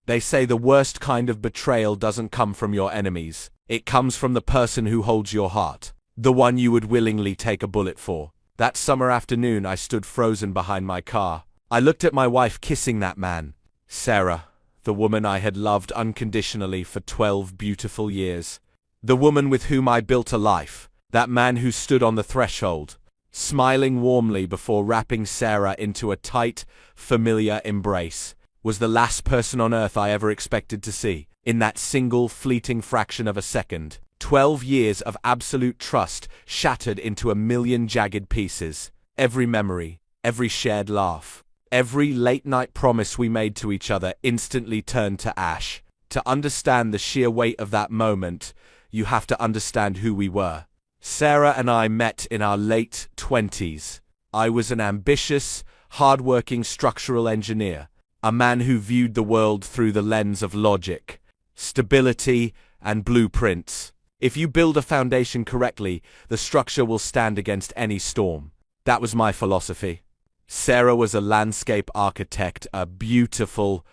They say the worst kind of betrayal doesn't come from your enemies. It comes from the person who holds your heart, the one you would willingly take a bullet for. That summer afternoon, I stood frozen behind my car. I looked at my wife kissing that man, Sarah, the woman I had loved unconditionally for 12 beautiful years. The woman with whom I built a life. That man who stood on the threshold, smiling warmly before wrapping Sarah into a tight, familiar embrace, was the last person on earth I ever expected to see. In that single, fleeting fraction of a second, 12 years of absolute trust shattered into a million jagged pieces. Every memory, every shared laugh, every late-night promise we made to each other instantly turned to ash. To understand the sheer weight of that moment, you have to understand who we were. Sarah and I met in our late 20s. I was an ambitious, hard-working structural engineer, a man who viewed the world through the lens of logic, stability, and blueprints. If you build a foundation correctly, the structure will stand against any storm. That was my philosophy. Sarah was a landscape architect, a beautiful,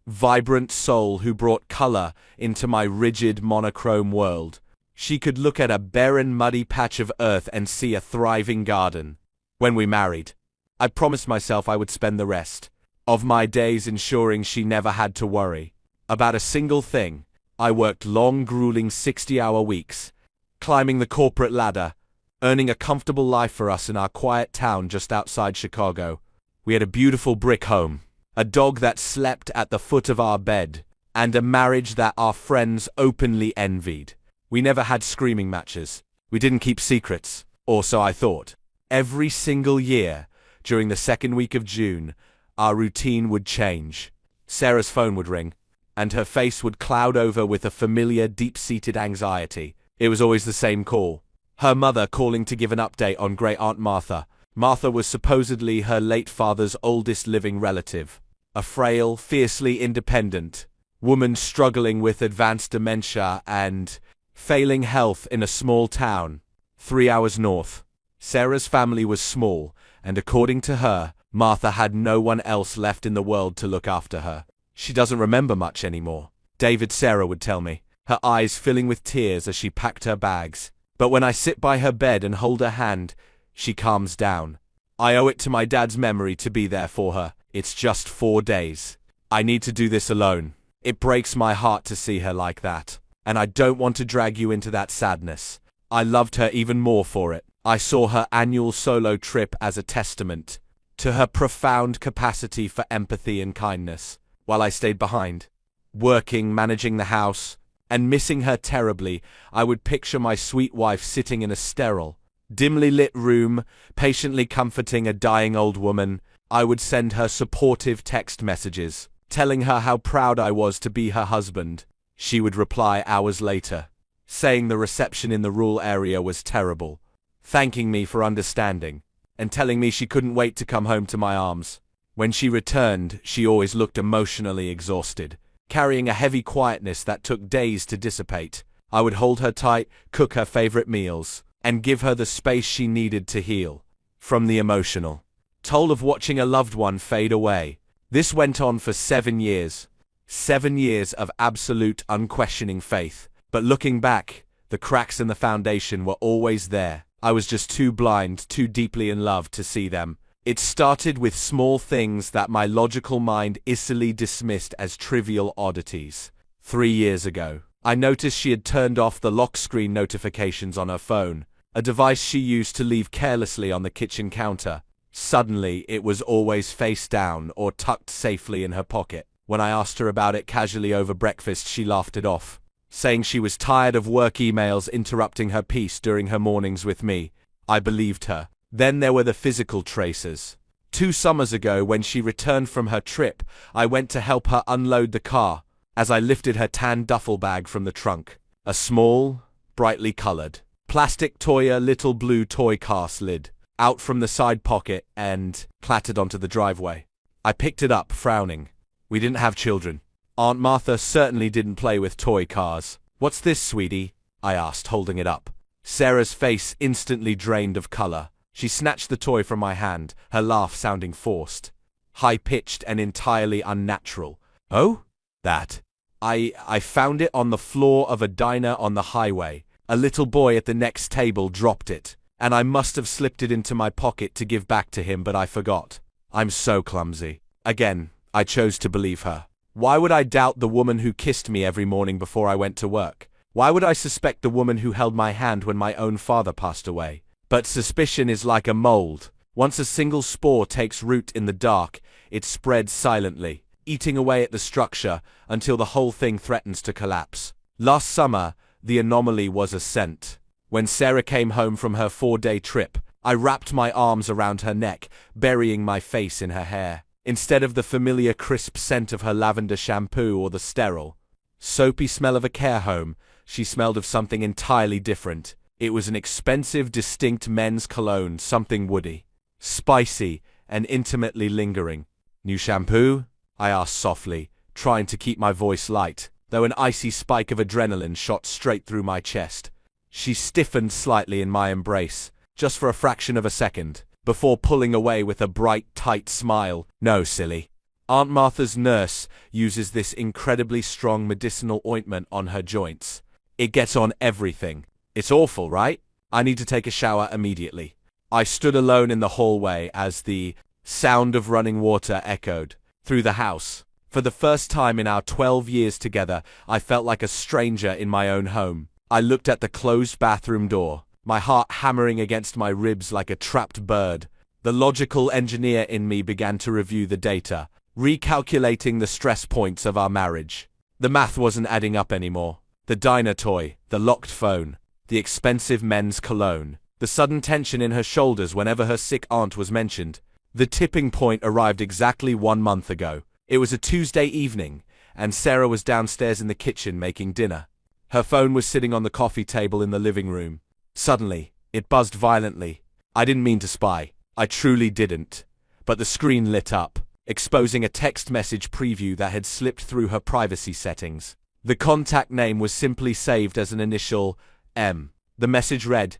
vibrant soul who brought color into my rigid, monochrome world. She could look at a barren, muddy patch of earth and see a thriving garden. When we married, I promised myself I would spend the rest of my days ensuring she never had to worry about a single thing. I worked long, grueling 60-hour weeks, climbing the corporate ladder, earning a comfortable life for us in our quiet town just outside Chicago. We had a beautiful brick home, a dog that slept at the foot of our bed, and a marriage that our friends openly envied. We never had screaming matches. We didn't keep secrets, or so I thought. Every single year, during the second week of June, our routine would change. Sarah's phone would ring, and her face would cloud over with a familiar, deep-seated anxiety. It was always the same call. Her mother calling to give an update on Great-Aunt Martha. Martha was supposedly her late father's oldest living relative. A frail, fiercely independent woman struggling with advanced dementia and failing health in a small town, 3 hours north. Sarah's family was small, and according to her, Martha had no one else left in the world to look after her. She doesn't remember much anymore, David Sarah would tell me, her eyes filling with tears as she packed her bags. But when I sit by her bed and hold her hand, she calms down. I owe it to my dad's memory to be there for her. It's just 4 days. I need to do this alone. It breaks my heart to see her like that. And I don't want to drag you into that sadness. I loved her even more for it. I saw her annual solo trip as a testament to her profound capacity for empathy and kindness, while I stayed behind, working, managing the house, and missing her terribly. I would picture my sweet wife sitting in a sterile, dimly lit room, patiently comforting a dying old woman. I would send her supportive text messages, telling her how proud I was to be her husband. She would reply hours later, saying the reception in the rural area was terrible, thanking me for understanding, and telling me she couldn't wait to come home to my arms. When she returned, she always looked emotionally exhausted, carrying a heavy quietness that took days to dissipate. I would hold her tight, cook her favorite meals, and give her the space she needed to heal from the emotional toll of watching a loved one fade away. This went on for 7 years. 7 years of absolute, unquestioning faith. But looking back, the cracks in the foundation were always there. I was just too blind, too deeply in love to see them. It started with small things that my logical mind easily dismissed as trivial oddities. 3 years ago, I noticed she had turned off the lock screen notifications on her phone, a device she used to leave carelessly on the kitchen counter. Suddenly, it was always face down or tucked safely in her pocket. When I asked her about it casually over breakfast, she laughed it off, saying she was tired of work emails interrupting her peace during her mornings with me. I believed her. Then there were the physical traces. 2 summers ago, when she returned from her trip, I went to help her unload the car. As I lifted her tan duffel bag from the trunk, a small, brightly colored, plastic Toya little blue toy car slid out from the side pocket and clattered onto the driveway. I picked it up, frowning. We didn't have children. Aunt Martha certainly didn't play with toy cars. "What's this, sweetie?" I asked, holding it up. Sarah's face instantly drained of color. She snatched the toy from my hand, her laugh sounding forced, high-pitched and entirely unnatural. "Oh? That. I found it on the floor of a diner on the highway. A little boy at the next table dropped it, and I must have slipped it into my pocket to give back to him, but I forgot. I'm so clumsy. Again, I chose to believe her. Why would I doubt the woman who kissed me every morning before I went to work? Why would I suspect the woman who held my hand when my own father passed away? But suspicion is like a mold. Once a single spore takes root in the dark, it spreads silently, eating away at the structure until the whole thing threatens to collapse. Last summer, the anomaly was a scent. When Sarah came home from her 4-day trip, I wrapped my arms around her neck, burying my face in her hair. Instead of the familiar crisp scent of her lavender shampoo or the sterile, soapy smell of a care home, she smelled of something entirely different. It was an expensive, distinct men's cologne, something woody, spicy, and intimately lingering. New shampoo? I asked softly, trying to keep my voice light, though an icy spike of adrenaline shot straight through my chest. She stiffened slightly in my embrace, just for a fraction of a second, before pulling away with a bright, tight smile. No, silly. Aunt Martha's nurse uses this incredibly strong medicinal ointment on her joints. It gets on everything. It's awful, right? I need to take a shower immediately. I stood alone in the hallway as the sound of running water echoed through the house. For the first time in our 12 years together, I felt like a stranger in my own home. I looked at the closed bathroom door, my heart hammering against my ribs like a trapped bird. The logical engineer in me began to review the data, recalculating the stress points of our marriage. The math wasn't adding up anymore. The diner toy, the locked phone, the expensive men's cologne, the sudden tension in her shoulders whenever her sick aunt was mentioned. The tipping point arrived exactly 1 month ago. It was a Tuesday evening, and Sarah was downstairs in the kitchen making dinner. Her phone was sitting on the coffee table in the living room. Suddenly, it buzzed violently. I didn't mean to spy. I truly didn't. But the screen lit up, exposing a text message preview that had slipped through her privacy settings. The contact name was simply saved as an initial M. The message read,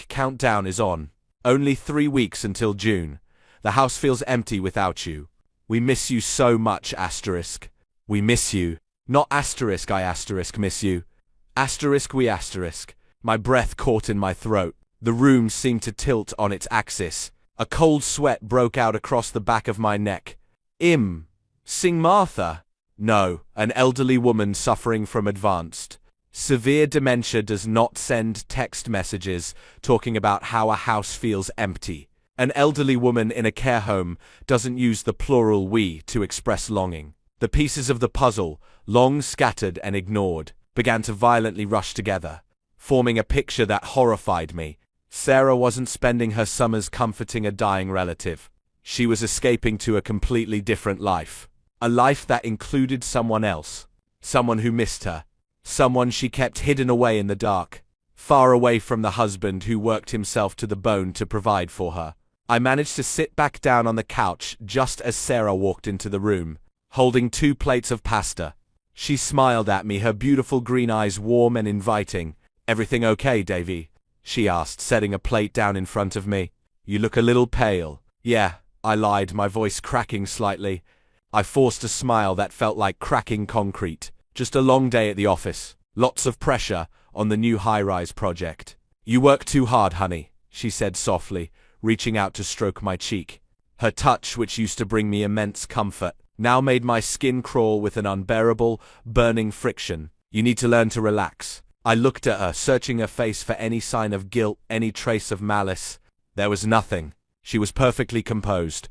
"Countdown is on. Only 3 weeks until June. The house feels empty without you. We miss you so much, We miss you. Not I miss you. We. My breath caught in my throat. The room seemed to tilt on its axis. A cold sweat broke out across the back of my neck. Sing Martha. No, an elderly woman suffering from advanced, severe dementia does not send text messages talking about how a house feels empty. An elderly woman in a care home doesn't use the plural we to express longing. The pieces of the puzzle, long scattered and ignored, began to violently rush together, forming a picture that horrified me. Sarah wasn't spending her summers comforting a dying relative. She was escaping to a completely different life. A life that included someone else. Someone who missed her. Someone she kept hidden away in the dark. Far away from the husband who worked himself to the bone to provide for her. I managed to sit back down on the couch just as Sarah walked into the room, holding 2 plates of pasta. She smiled at me, her beautiful green eyes warm and inviting. "Everything okay, Davy?" she asked, setting a plate down in front of me. "You look a little pale." "Yeah," I lied, my voice cracking slightly. I forced a smile that felt like cracking concrete. Just a long day at the office. Lots of pressure on the new high-rise project. "You work too hard, honey," she said softly, reaching out to stroke my cheek. Her touch, which used to bring me immense comfort, now made my skin crawl with an unbearable, burning friction. "You need to learn to relax." I looked at her, searching her face for any sign of guilt, any trace of malice. There was nothing. She was perfectly composed.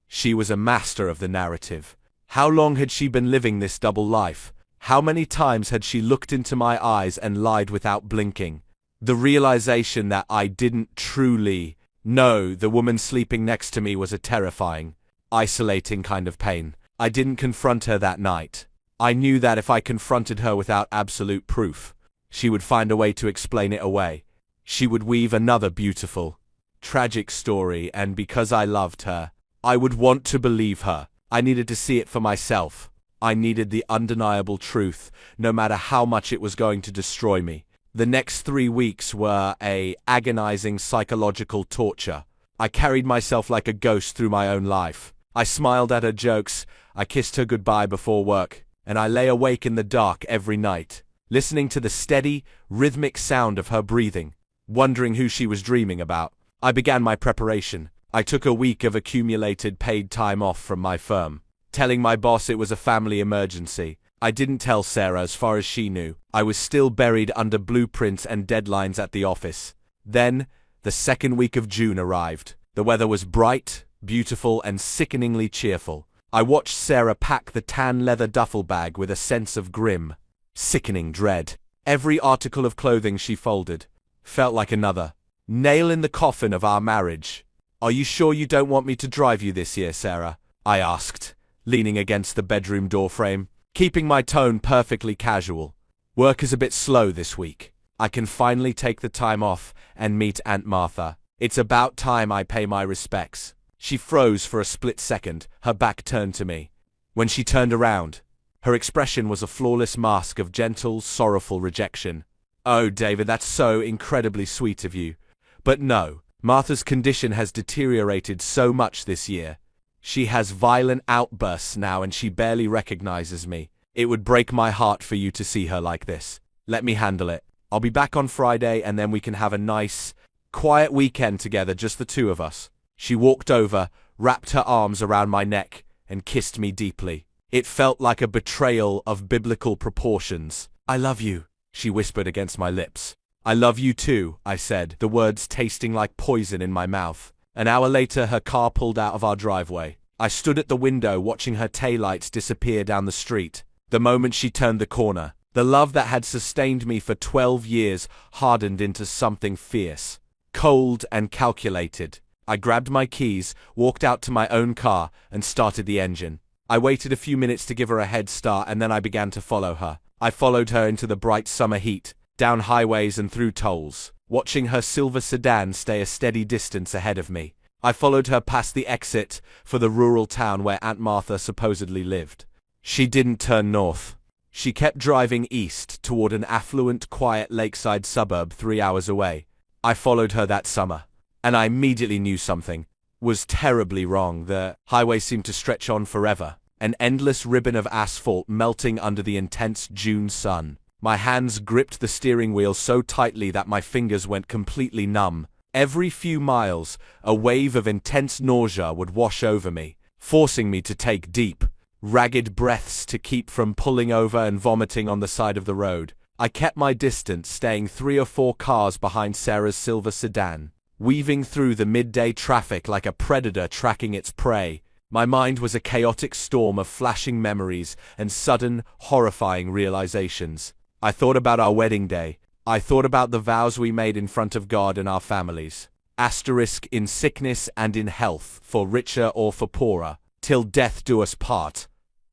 She was a master of the narrative. How long had she been living this double life? How many times had she looked into my eyes and lied without blinking? The realization that I didn't truly know the woman sleeping next to me was a terrifying, isolating kind of pain. I didn't confront her that night. I knew that if I confronted her without absolute proof, she would find a way to explain it away. She would weave another beautiful, tragic story, and because I loved her, I would want to believe her. I needed to see it for myself. I needed the undeniable truth, no matter how much it was going to destroy me. The next 3 weeks were a agonizing psychological torture. I carried myself like a ghost through my own life. I smiled at her jokes. I kissed her goodbye before work. and I lay awake in the dark every night, listening to the steady, rhythmic sound of her breathing, wondering who she was dreaming about. I began my preparation. I took a week of accumulated paid time off from my firm, telling my boss it was a family emergency. I didn't tell Sarah as far as she knew. I was still buried under blueprints and deadlines at the office. Then, the second week of June arrived. The weather was bright, beautiful, and sickeningly cheerful. I watched Sarah pack the tan leather duffel bag with a sense of grim, sickening dread. Every article of clothing she folded felt like another nail in the coffin of our marriage. "Are you sure you don't want me to drive you this year, Sarah?" I asked, leaning against the bedroom doorframe, keeping my tone perfectly casual. "Work is a bit slow this week. I can finally take the time off and meet Aunt Martha. It's about time I pay my respects." She froze for a split second, her back turned to me. When she turned around, her expression was a flawless mask of gentle, sorrowful rejection. "Oh, David, that's so incredibly sweet of you. But no, Martha's condition has deteriorated so much this year. She has violent outbursts now and she barely recognizes me. It would break my heart for you to see her like this. Let me handle it. I'll be back on Friday and then we can have a nice, quiet weekend together, just the two of us." She walked over, wrapped her arms around my neck, and kissed me deeply. It felt like a betrayal of biblical proportions. "I love you," she whispered against my lips. "I love you too," I said, the words tasting like poison in my mouth. An hour later, her car pulled out of our driveway. I stood at the window watching her taillights disappear down the street. The moment she turned the corner, the love that had sustained me for 12 years hardened into something fierce, cold and calculated. I grabbed my keys, walked out to my own car, and started the engine. I waited a few minutes to give her a head start, and then I began to follow her. I followed her into the bright summer heat, down highways and through tolls, watching her silver sedan stay a steady distance ahead of me. I followed her past the exit for the rural town where Aunt Martha supposedly lived. She didn't turn north. She kept driving east toward an affluent, quiet lakeside suburb 3 hours away. I followed her that summer, and I immediately knew something was terribly wrong. The highway seemed to stretch on forever, an endless ribbon of asphalt melting under the intense June sun. My hands gripped the steering wheel so tightly that my fingers went completely numb. Every few miles, a wave of intense nausea would wash over me, forcing me to take deep, ragged breaths to keep from pulling over and vomiting on the side of the road. I kept my distance, staying 3 or 4 cars behind Sarah's silver sedan, weaving through the midday traffic like a predator tracking its prey. My mind was a chaotic storm of flashing memories and sudden, horrifying realizations. I thought about our wedding day. I thought about the vows we made in front of God and our families. Asterisk, in sickness and in health, for richer or for poorer, till death do us part.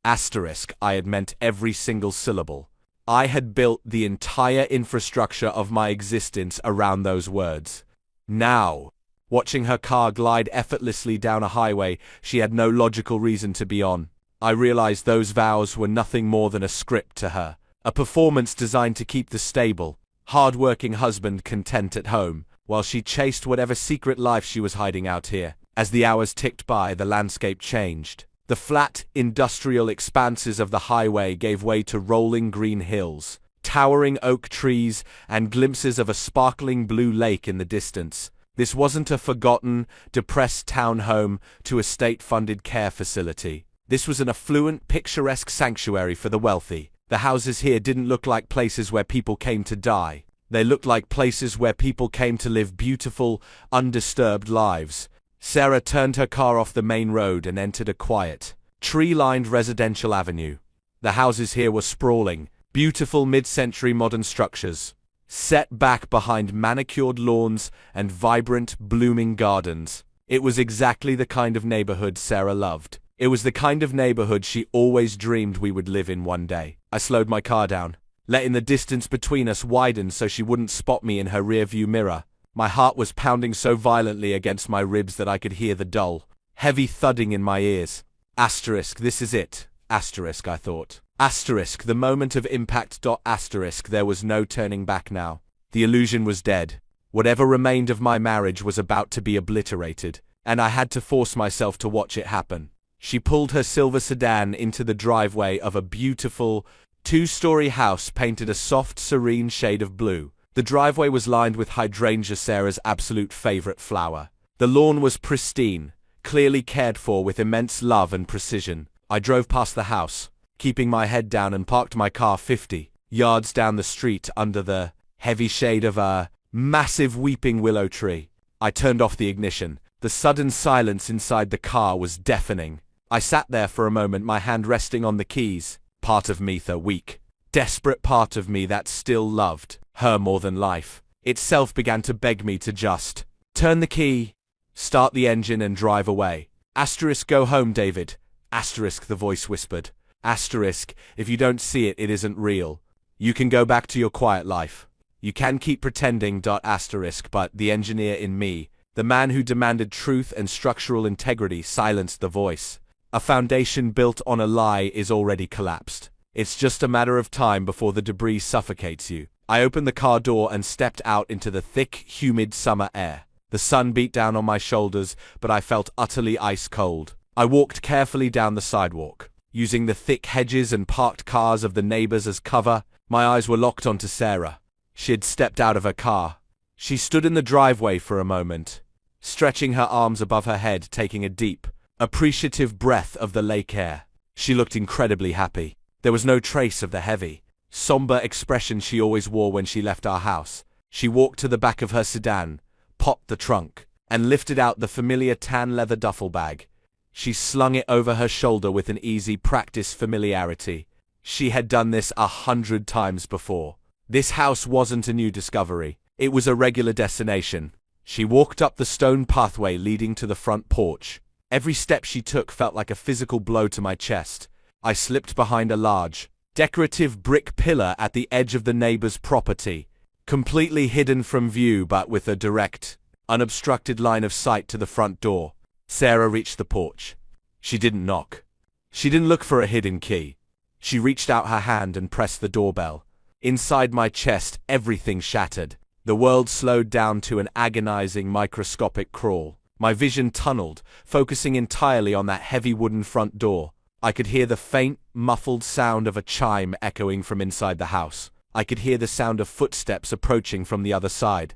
Asterisk, I had meant every single syllable. I had built the entire infrastructure of my existence around those words. Now, watching her car glide effortlessly down a highway she had no logical reason to be on, I realized those vows were nothing more than a script to her, a performance designed to keep the stable, hard-working husband content at home, while she chased whatever secret life she was hiding out here. As the hours ticked by, the landscape changed. The flat, industrial expanses of the highway gave way to rolling green hills, towering oak trees, and glimpses of a sparkling blue lake in the distance. This wasn't a forgotten, depressed townhome to a state-funded care facility. This was an affluent, picturesque sanctuary for the wealthy. The houses here didn't look like places where people came to die. They looked like places where people came to live beautiful, undisturbed lives. Sarah turned her car off the main road and entered a quiet, tree-lined residential avenue. The houses here were sprawling, beautiful mid-century modern structures, set back behind manicured lawns and vibrant, blooming gardens. It was exactly the kind of neighborhood Sarah loved. It was the kind of neighborhood she always dreamed we would live in one day. I slowed my car down, letting the distance between us widen so she wouldn't spot me in her rearview mirror. My heart was pounding so violently against my ribs that I could hear the dull, heavy thudding in my ears. Asterisk, this is it. Asterisk, I thought. Asterisk, the moment of impact. Asterisk, there was no turning back now. The illusion was dead. Whatever remained of my marriage was about to be obliterated, and I had to force myself to watch it happen. She pulled her silver sedan into the driveway of a beautiful, two-story house painted a soft, serene shade of blue. The driveway was lined with hydrangea, Sarah's absolute favorite flower. The lawn was pristine, clearly cared for with immense love and precision. I drove past the house, keeping my head down, and parked my car 50 yards down the street under the heavy shade of a massive weeping willow tree. I turned off the ignition. The sudden silence inside the car was deafening. I sat there for a moment, my hand resting on the keys. Part of me, the weak, desperate part of me that still loved her more than life itself, began to beg me to just turn the key, start the engine, and drive away. Asterisk, go home, David. Asterisk, the voice whispered. Asterisk, if you don't see it, it isn't real. You can go back to your quiet life. You can keep pretending. Asterisk, but the engineer in me, the man who demanded truth and structural integrity, silenced the voice. A foundation built on a lie is already collapsed. It's just a matter of time before the debris suffocates you. I opened the car door and stepped out into the thick, humid summer air. The sun beat down on my shoulders, but I felt utterly ice-cold. I walked carefully down the sidewalk, using the thick hedges and parked cars of the neighbors as cover. My eyes were locked onto Sarah. She had stepped out of her car. She stood in the driveway for a moment, stretching her arms above her head, taking a deep, appreciative breath of the lake air. She looked incredibly happy. There was no trace of the heavy, somber expression she always wore when she left our house. She walked to the back of her sedan, popped the trunk, and lifted out the familiar tan leather duffel bag. She slung it over her shoulder with an easy, practiced familiarity. She had done this 100 times before. This house wasn't a new discovery. It was a regular destination. She walked up the stone pathway leading to the front porch. Every step she took felt like a physical blow to my chest. I slipped behind a large, decorative brick pillar at the edge of the neighbor's property, completely hidden from view but with a direct, unobstructed line of sight to the front door. Sarah reached the porch. She didn't knock. She didn't look for a hidden key. She reached out her hand and pressed the doorbell. Inside my chest, everything shattered. The world slowed down to an agonizing, microscopic crawl. My vision tunneled, focusing entirely on that heavy wooden front door. I could hear the faint, muffled sound of a chime echoing from inside the house. I could hear the sound of footsteps approaching from the other side.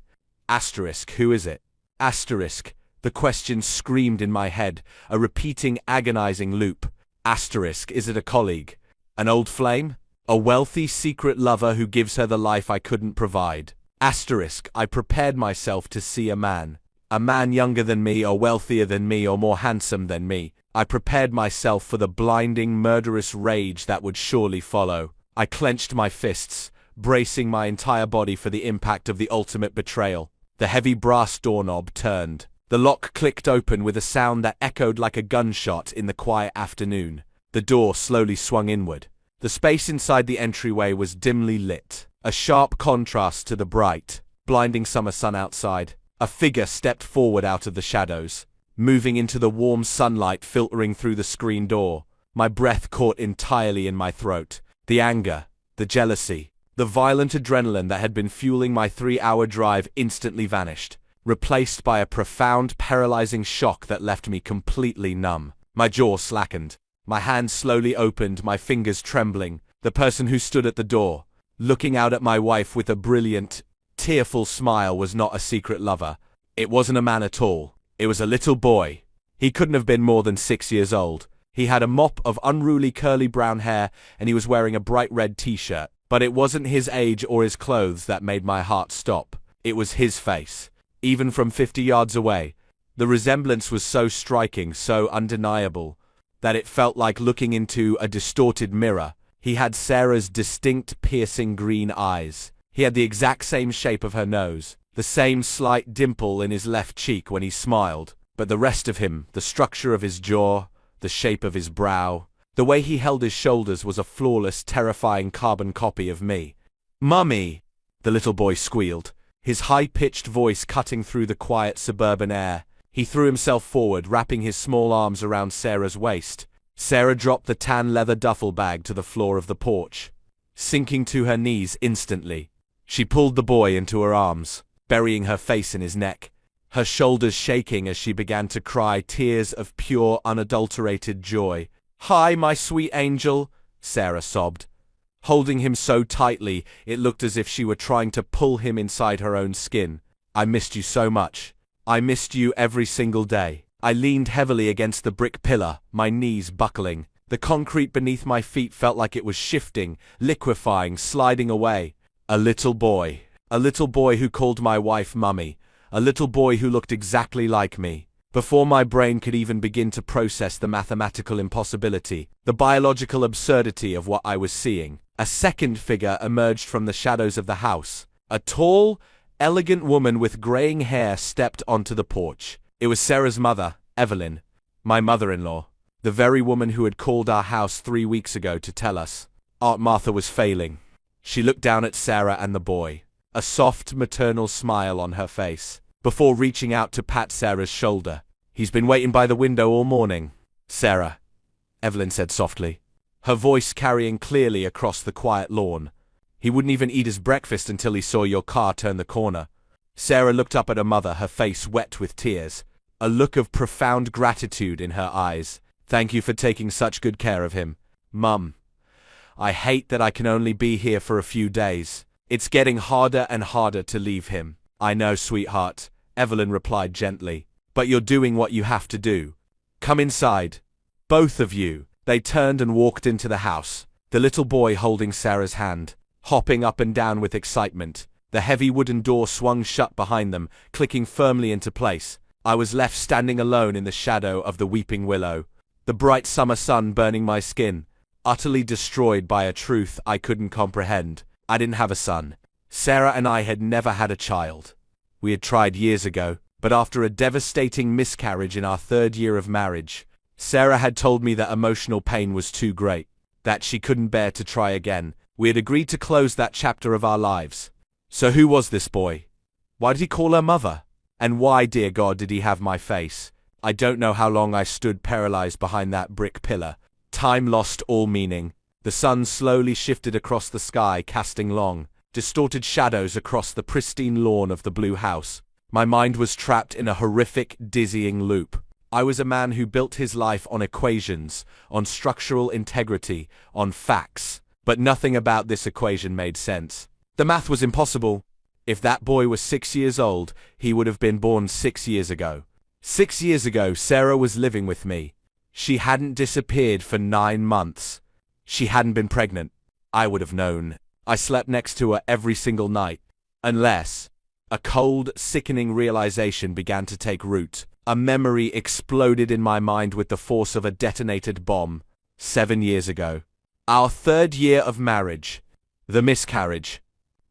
Asterisk, who is it? Asterisk, the question screamed in my head, a repeating, agonizing loop. Asterisk, is it a colleague? An old flame? A wealthy, secret lover who gives her the life I couldn't provide? Asterisk, I prepared myself to see a man. A man younger than me, or wealthier than me, or more handsome than me. I prepared myself for the blinding, murderous rage that would surely follow. I clenched my fists, bracing my entire body for the impact of the ultimate betrayal. The heavy brass doorknob turned. The lock clicked open with a sound that echoed like a gunshot in the quiet afternoon. The door slowly swung inward. The space inside the entryway was dimly lit, a sharp contrast to the bright, blinding summer sun outside. A figure stepped forward out of the shadows, moving into the warm sunlight filtering through the screen door. My breath caught entirely in my throat. The anger, the jealousy, the violent adrenaline that had been fueling my 3-hour drive instantly vanished, replaced by a profound, paralyzing shock that left me completely numb. My jaw slackened. My hands slowly opened, my fingers trembling. The person who stood at the door, looking out at my wife with a brilliant, tearful smile, was not a secret lover. It wasn't a man at all. It was a little boy. He couldn't have been more than 6 years old. He had a mop of unruly curly brown hair, and he was wearing a bright red t-shirt. But it wasn't his age or his clothes that made my heart stop. It was his face. Even from 50 yards away, the resemblance was so striking, so undeniable, that it felt like looking into a distorted mirror. He had Sarah's distinct, piercing green eyes. He had the exact same shape of her nose, the same slight dimple in his left cheek when he smiled. But the rest of him, the structure of his jaw, the shape of his brow, the way he held his shoulders, was a flawless, terrifying carbon copy of me. "Mummy!" the little boy squealed, his high-pitched voice cutting through the quiet suburban air. He threw himself forward, wrapping his small arms around Sarah's waist. Sarah dropped the tan leather duffel bag to the floor of the porch, sinking to her knees instantly. She pulled the boy into her arms, burying her face in his neck. her shoulders shaking as she began to cry tears of pure, unadulterated joy. "Hi, my sweet angel," Sarah sobbed. Holding him so tightly, it looked as if she were trying to pull him inside her own skin. "I missed you so much. I missed you every single day." I leaned heavily against the brick pillar, my knees buckling. The concrete beneath my feet felt like it was shifting, liquefying, sliding away. A little boy who called my wife Mummy, a little boy who looked exactly like me. Before my brain could even begin to process the mathematical impossibility, the biological absurdity of what I was seeing, a second figure emerged from the shadows of the house. A tall, elegant woman with graying hair stepped onto the porch. It was Sarah's mother, Evelyn, my mother-in-law, the very woman who had called our house 3 weeks ago to tell us Aunt Martha was failing. She looked down at Sarah and the boy, a soft maternal smile on her face, before reaching out to pat Sarah's shoulder. "He's been waiting by the window all morning, Sarah," Evelyn said softly, her voice carrying clearly across the quiet lawn. "He wouldn't even eat his breakfast until he saw your car turn the corner." Sarah looked up at her mother, her face wet with tears, a look of profound gratitude in her eyes. "Thank you for taking such good care of him, Mum. I hate that I can only be here for a few days. It's getting harder and harder to leave him." "I know, sweetheart," Evelyn replied gently, "but you're doing what you have to do. Come inside, both of you." They turned and walked into the house, the little boy holding Sarah's hand, hopping up and down with excitement. The heavy wooden door swung shut behind them, clicking firmly into place. I was left standing alone in the shadow of the weeping willow, the bright summer sun burning my skin, utterly destroyed by a truth I couldn't comprehend. I didn't have a son. Sarah and I had never had a child. We had tried years ago, but after a devastating miscarriage in our 3rd year of marriage, Sarah had told me that emotional pain was too great, that she couldn't bear to try again. We had agreed to close that chapter of our lives. So who was this boy? Why did he call her mother? And why, dear God, did he have my face? I don't know how long I stood paralyzed behind that brick pillar. Time lost all meaning. The sun slowly shifted across the sky, casting long, distorted shadows across the pristine lawn of the blue house. My mind was trapped in a horrific, dizzying loop. I was a man who built his life on equations, on structural integrity, on facts. But nothing about this equation made sense. The math was impossible. If that boy was 6 years old, he would have been born 6 years ago. 6 years ago, Sarah was living with me. She hadn't disappeared for 9 months. She hadn't been pregnant. I would have known. I slept next to her every single night. Unless a cold, sickening realization began to take root. A memory exploded in my mind with the force of a detonated bomb. 7 years ago. Our 3rd year of marriage. The miscarriage.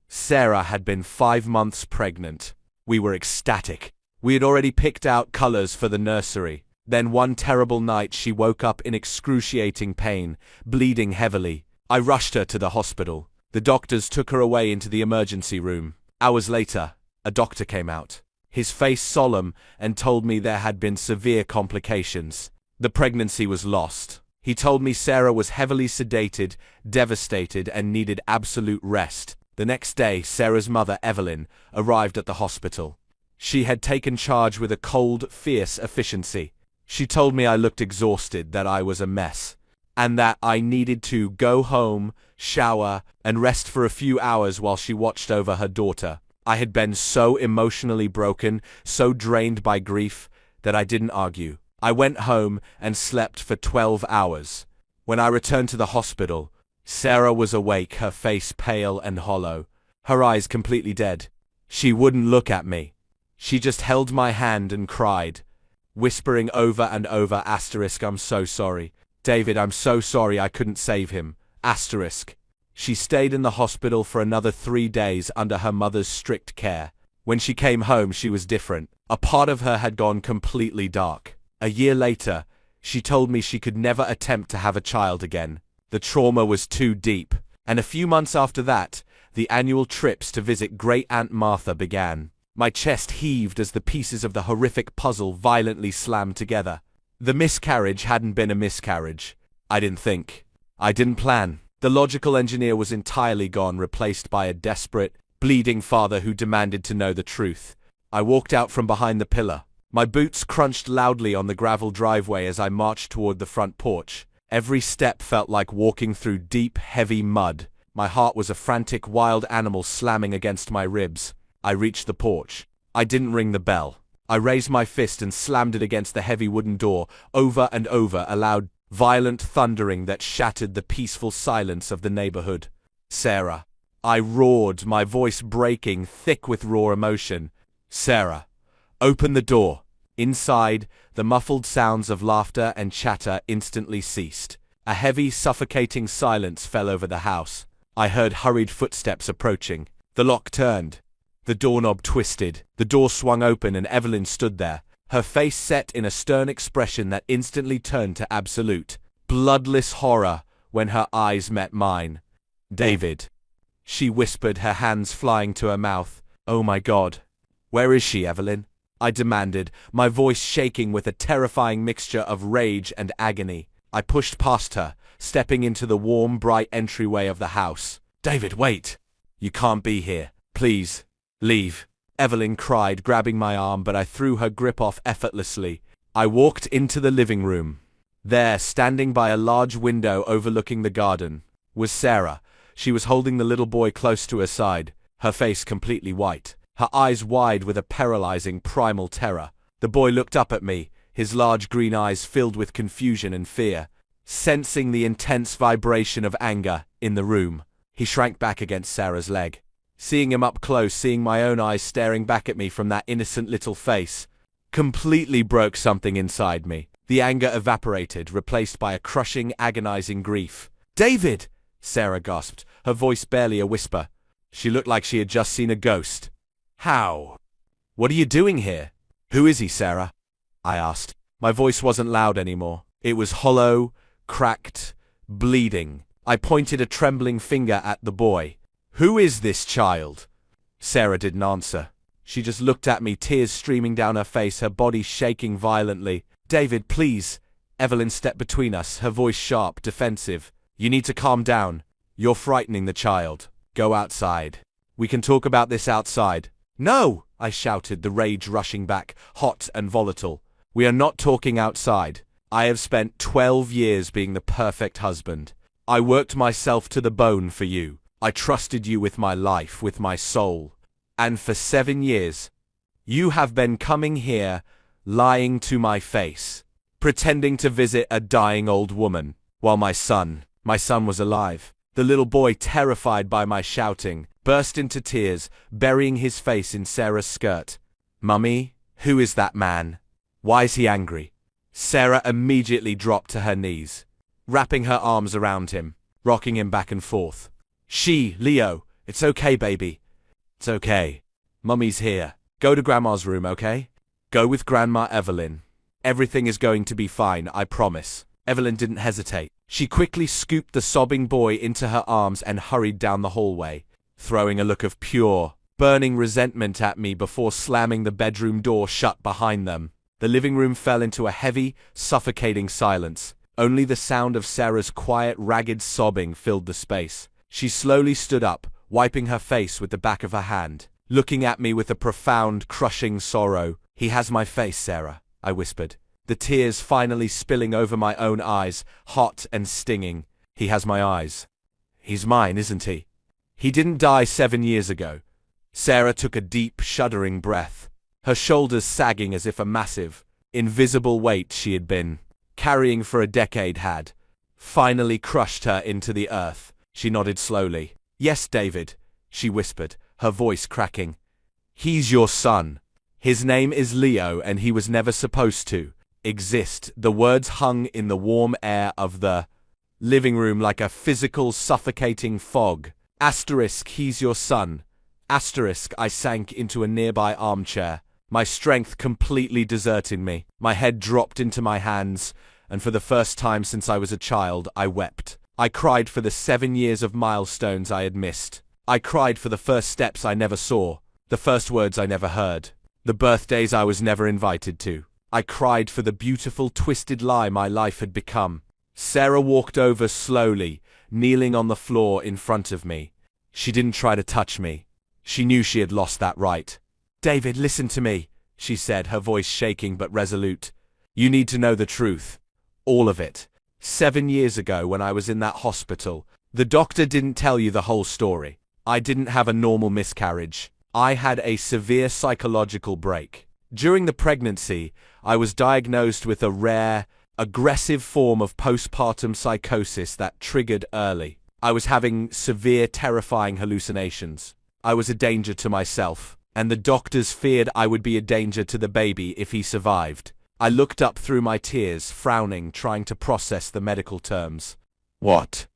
Sarah had been 5 months pregnant. We were ecstatic. We had already picked out colors for the nursery. Then one terrible night she woke up in excruciating pain, bleeding heavily. I rushed her to the hospital. The doctors took her away into the emergency room. Hours later, a doctor came out, his face solemn, and told me there had been severe complications. The pregnancy was lost. He told me Sarah was heavily sedated, devastated, and needed absolute rest. The next day, Sarah's mother, Evelyn, arrived at the hospital. She had taken charge with a cold, fierce efficiency. She told me I looked exhausted, that I was a mess, and that I needed to go home, shower, and rest for a few hours while she watched over her daughter. I had been so emotionally broken, so drained by grief, that I didn't argue. I went home and slept for 12 hours. When I returned to the hospital, Sarah was awake, her face pale and hollow, her eyes completely dead. She wouldn't look at me. She just held my hand and cried, whispering over and over, "I'm so sorry. David, I'm so sorry I couldn't save him. She stayed in the hospital for another 3 days under her mother's strict care. When she came home, she was different. A part of her had gone completely dark. A year later, she told me she could never attempt to have a child again. The trauma was too deep. And a few months after that, the annual trips to visit Great Aunt Martha began. My chest heaved as the pieces of the horrific puzzle violently slammed together. The miscarriage hadn't been a miscarriage. I didn't think. I didn't plan. The logical engineer was entirely gone, replaced by a desperate, bleeding father who demanded to know the truth. I walked out from behind the pillar. My boots crunched loudly on the gravel driveway as I marched toward the front porch. Every step felt like walking through deep, heavy mud. My heart was a frantic wild animal slamming against my ribs. I reached the porch. I didn't ring the bell. I raised my fist and slammed it against the heavy wooden door, over and over, a loud, violent thundering that shattered the peaceful silence of the neighborhood. Sarah. I roared, my voice breaking, thick with raw emotion. Sarah. Open the door. Inside, the muffled sounds of laughter and chatter instantly ceased. A heavy, suffocating silence fell over the house. I heard hurried footsteps approaching. The lock turned. The doorknob twisted. The door swung open and Evelyn stood there, her face set in a stern expression that instantly turned to absolute, bloodless horror when her eyes met mine. David. She whispered, her hands flying to her mouth. Oh my God. Where is she, Evelyn? I demanded, my voice shaking with a terrifying mixture of rage and agony. I pushed past her, stepping into the warm, bright entryway of the house. David, wait! You can't be here. Please, leave. Evelyn cried, grabbing my arm, but I threw her grip off effortlessly. I walked into the living room. There, standing by a large window overlooking the garden, was Sarah. She was holding the little boy close to her side, her face completely white, her eyes wide with a paralyzing primal terror. The boy looked up at me, his large green eyes filled with confusion and fear. Sensing the intense vibration of anger in the room, he shrank back against Sarah's leg. Seeing him up close, seeing my own eyes staring back at me from that innocent little face, completely broke something inside me. The anger evaporated, replaced by a crushing, agonizing grief. David! Sarah gasped, her voice barely a whisper. She looked like she had just seen a ghost. How? What are you doing here? Who is he, Sarah? I asked. My voice wasn't loud anymore. It was hollow, cracked, bleeding. I pointed a trembling finger at the boy. Who is this child? Sarah didn't answer. She just looked at me, tears streaming down her face, her body shaking violently. David, please. Evelyn stepped between us, her voice sharp, defensive. You need to calm down. You're frightening the child. Go outside. We can talk about this outside. No! I shouted, the rage rushing back, hot and volatile. We are not talking outside. I have spent 12 years being the perfect husband. I worked myself to the bone for you. I trusted you with my life, with my soul. And for 7 years, you have been coming here, lying to my face, pretending to visit a dying old woman, while my son was alive. The little boy, terrified by my shouting, burst into tears, burying his face in Sarah's skirt. Mummy, who is that man? Why is he angry? Sarah immediately dropped to her knees, wrapping her arms around him, rocking him back and forth. Leo, it's okay, baby. It's okay. Mummy's here. Go to Grandma's room, okay? Go with Grandma Evelyn. Everything is going to be fine, I promise. Evelyn didn't hesitate. She quickly scooped the sobbing boy into her arms and hurried down the hallway, throwing a look of pure, burning resentment at me before slamming the bedroom door shut behind them. The living room fell into a heavy, suffocating silence. Only the sound of Sarah's quiet, ragged sobbing filled the space. She slowly stood up, wiping her face with the back of her hand, looking at me with a profound, crushing sorrow. He has my face, Sarah, I whispered, the tears finally spilling over my own eyes, hot and stinging. He has my eyes. He's mine, isn't he? He didn't die 7 years ago. Sarah took a deep, shuddering breath, her shoulders sagging as if a massive, invisible weight she had been carrying for a decade had finally crushed her into the earth. She nodded slowly. Yes, David, she whispered, her voice cracking. He's your son. His name is Leo, and he was never supposed to exist. The words hung in the warm air of the living room like a physical, suffocating fog. Asterisk, he's your son. Asterisk, I sank into a nearby armchair, my strength completely deserting me. My head dropped into my hands, and for the first time since I was a child, I wept. I cried for the 7 years of milestones I had missed. I cried for the first steps I never saw, the first words I never heard, the birthdays I was never invited to. I cried for the beautiful, twisted lie my life had become. Sarah walked over slowly, kneeling on the floor in front of me. She didn't try to touch me. She knew she had lost that right. David, listen to me, she said, her voice shaking but resolute. You need to know the truth. All of it. 7 years ago, when I was in that hospital, the doctor didn't tell you the whole story. I didn't have a normal miscarriage. I had a severe psychological break. During the pregnancy, I was diagnosed with a rare, aggressive form of postpartum psychosis that triggered early. I was having severe, terrifying hallucinations. I was a danger to myself, and the doctors feared I would be a danger to the baby if he survived. I looked up through my tears, frowning, trying to process the medical terms. What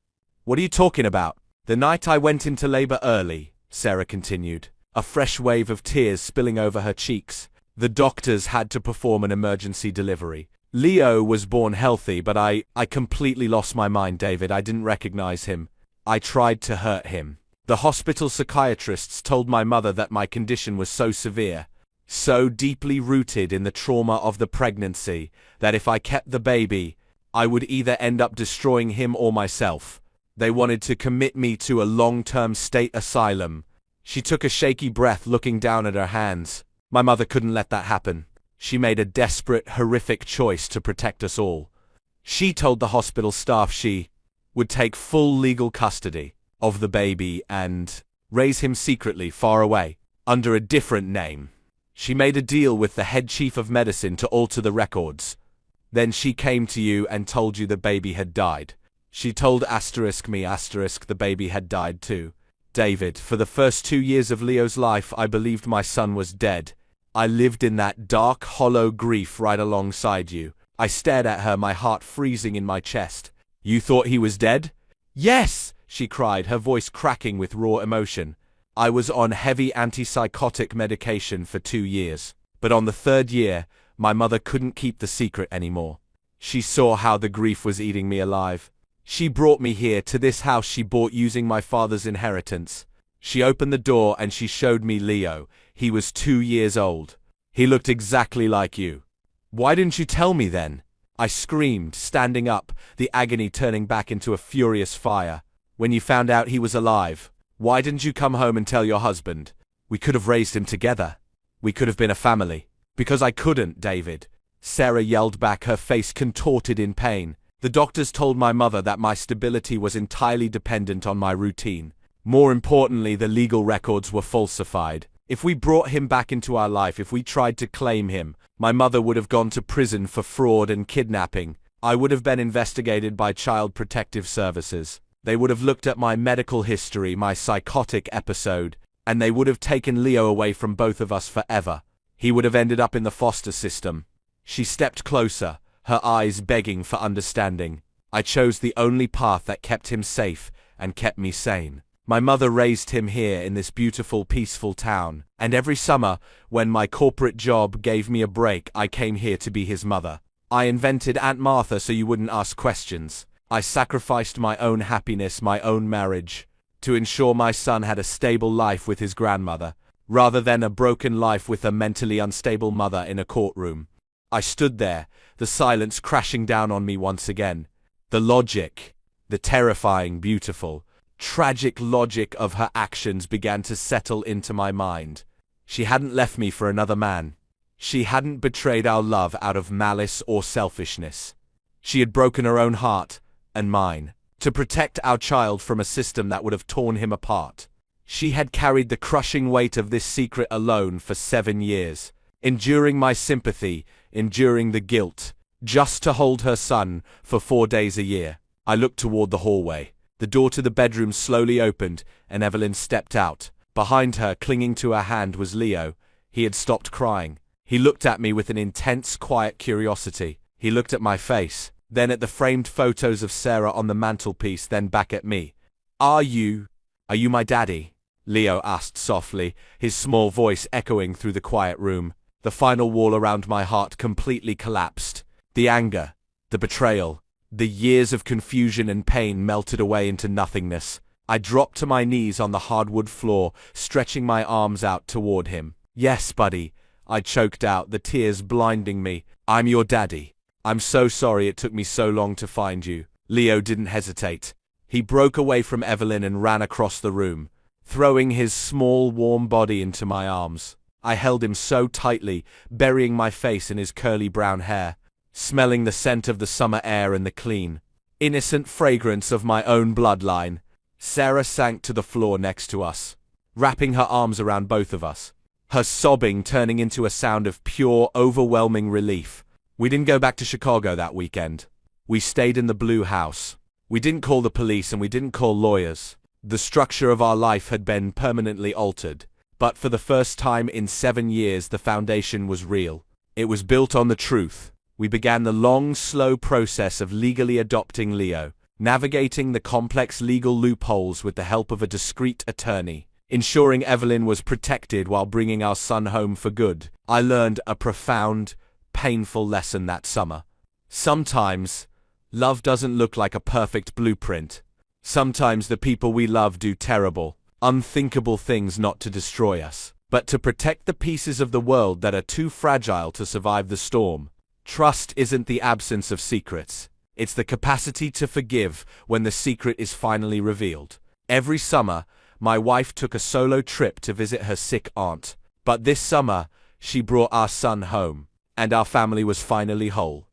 are you talking about? The night I went into labor early, Sarah continued, a fresh wave of tears spilling over her cheeks. The doctors had to perform an emergency delivery. Leo was born healthy, but I completely lost my mind, David. I didn't recognize him. I tried to hurt him. The hospital psychiatrists told my mother that my condition was so severe, so deeply rooted in the trauma of the pregnancy, that if I kept the baby, I would either end up destroying him or myself. They wanted to commit me to a long-term state asylum. She took a shaky breath, looking down at her hands. My mother couldn't let that happen. She made a desperate, horrific choice to protect us all. She told the hospital staff she would take full legal custody of the baby and raise him secretly far away, under a different name. She made a deal with the head chief of medicine to alter the records. Then she came to you and told you the baby had died. She told me the baby had died too. David, for the first 2 years of Leo's life, I believed my son was dead. I lived in that dark, hollow grief right alongside you. I stared at her, my heart freezing in my chest. You thought he was dead? Yes, she cried, her voice cracking with raw emotion. I was on heavy antipsychotic medication for 2 years. But on the 3rd year, my mother couldn't keep the secret anymore. She saw how the grief was eating me alive. She brought me here to this house she bought using my father's inheritance. She opened the door and she showed me Leo. He was 2 years old. He looked exactly like you. Why didn't you tell me then? I screamed, standing up, the agony turning back into a furious fire. When you found out he was alive, why didn't you come home and tell your husband? We could have raised him together. We could have been a family. Because I couldn't, David. Sarah yelled back, her face contorted in pain. The doctors told my mother that my stability was entirely dependent on my routine. More importantly, the legal records were falsified. If we brought him back into our life, if we tried to claim him, my mother would have gone to prison for fraud and kidnapping. I would have been investigated by Child Protective Services. They would have looked at my medical history, my psychotic episode, and they would have taken Leo away from both of us forever. He would have ended up in the foster system. She stepped closer, her eyes begging for understanding. I chose the only path that kept him safe and kept me sane. My mother raised him here in this beautiful, peaceful town, and every summer, when my corporate job gave me a break, I came here to be his mother. I invented Aunt Martha so you wouldn't ask questions. I sacrificed my own happiness, my own marriage, to ensure my son had a stable life with his grandmother, rather than a broken life with a mentally unstable mother in a courtroom. I stood there, the silence crashing down on me once again. The logic, the terrifying, beautiful, tragic logic of her actions began to settle into my mind. She hadn't left me for another man. She hadn't betrayed our love out of malice or selfishness. She had broken her own heart, and mine, to protect our child from a system that would have torn him apart. She had carried the crushing weight of this secret alone for 7 years, enduring my sympathy, enduring the guilt, just to hold her son for 4 days a year. I looked toward the hallway. The door to the bedroom slowly opened, and Evelyn stepped out. Behind her, clinging to her hand, was Leo. He had stopped crying. He looked at me with an intense, quiet curiosity. He looked at my face, then at the framed photos of Sarah on the mantelpiece, then back at me. Are you my daddy?" Leo asked softly, his small voice echoing through the quiet room. The final wall around my heart completely collapsed. The anger, the betrayal, the years of confusion and pain melted away into nothingness. I dropped to my knees on the hardwood floor, stretching my arms out toward him. "Yes, buddy," I choked out, the tears blinding me. "I'm your daddy. I'm so sorry it took me so long to find you." Leo didn't hesitate. He broke away from Evelyn and ran across the room, throwing his small, warm body into my arms. I held him so tightly, burying my face in his curly brown hair, smelling the scent of the summer air and the clean, innocent fragrance of my own bloodline. Sarah sank to the floor next to us, wrapping her arms around both of us, her sobbing turning into a sound of pure, overwhelming relief. We didn't go back to Chicago that weekend. We stayed in the Blue House. We didn't call the police and we didn't call lawyers. The structure of our life had been permanently altered. But for the first time in 7 years, the foundation was real. It was built on the truth. We began the long, slow process of legally adopting Leo, navigating the complex legal loopholes with the help of a discreet attorney, ensuring Evelyn was protected while bringing our son home for good. I learned a profound, painful lesson that summer. Sometimes, love doesn't look like a perfect blueprint. Sometimes the people we love do terrible, unthinkable things not to destroy us, but to protect the pieces of the world that are too fragile to survive the storm. Trust isn't the absence of secrets. It's the capacity to forgive when the secret is finally revealed. Every summer, my wife took a solo trip to visit her sick aunt. But this summer, she brought our son home, and our family was finally whole.